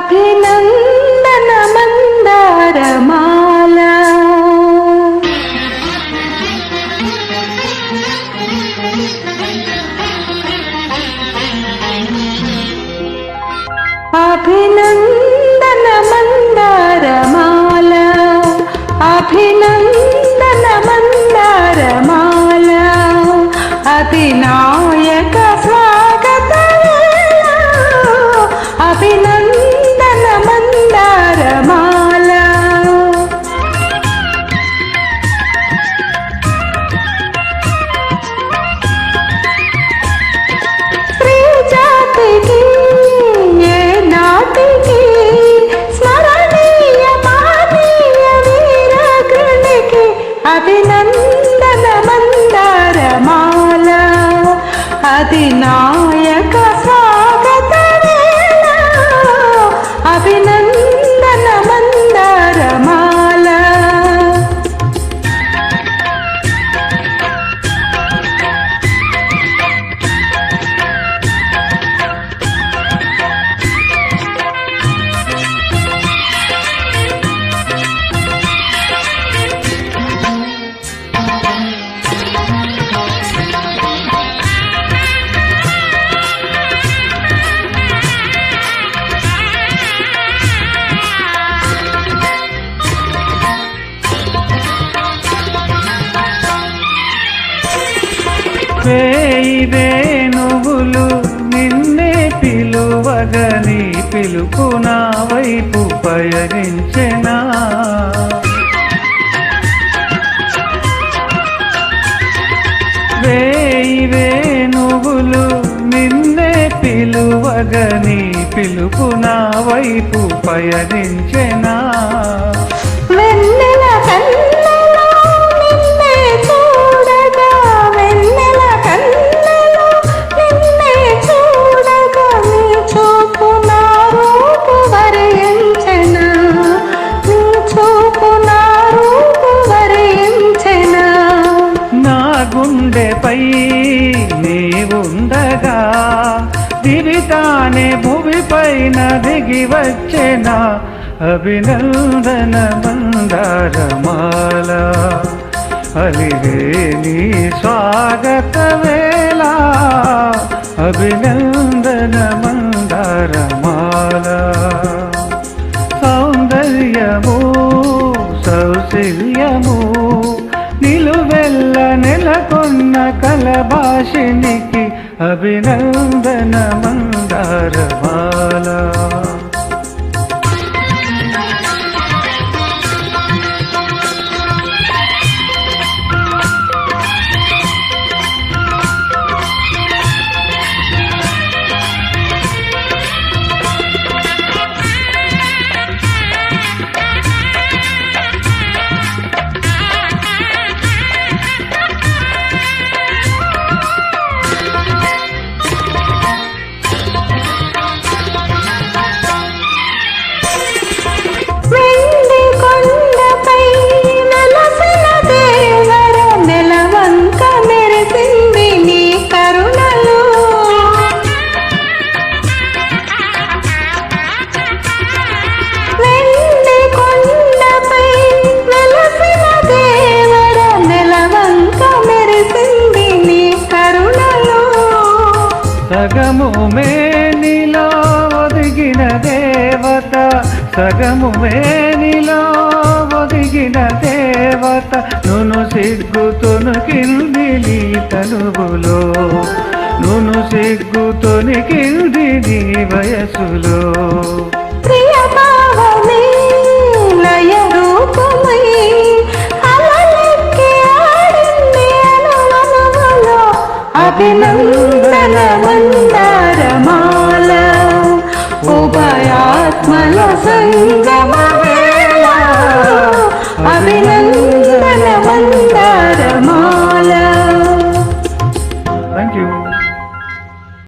అభినందన మందారమాల అభినందన మందారమాల అభినందన మందారమాల అభినాయక స్వాగత అభినందన మందారమాల స్త్రీ జాతికి ఏ నాటికి స్మరణీయ మానీయ వీరగణికి అభినందన మందారమాల అధినాయక స్వాగత వేళ అభినందన మందారమాల వేయి వేణువులు నిన్నే పిలువగని పిలుపు నా వైపు పయనించెనా వేయి వేణువులు నిన్నే పిలువగని పిలుపు నా వైపు పయనించెనా వెన్నెల కన్నులో నిన్నే చూడగా వెన్నెల కన్నులో నిన్నే చూడగా నీ చూపు నా రూపు వరించెనా నీ చూపు నా రూపు వరించెనా నా గుండెపై నీవుండగా దివితానే భూమిపైన దిగి వచ్చెనా అభినందన మందారమాల అలివే నీ స్వాగత వేళ అభినందన మందారమాల సౌందర్యము సౌశల్యము నిలువెల్ల నెలకొన్న కలభాషినికి అభినందన మందారమాల సగము మేనిలో ఒదిగిన దేవత సగము మేనిలో ఒదిగిన దేవత నును సిగ్గుతొనుకింది నీ తనువులో నును సిగ్గుతొనికింది నీ వయసులో అభినందన మందారమాల ఉభయాత్మల సంగమ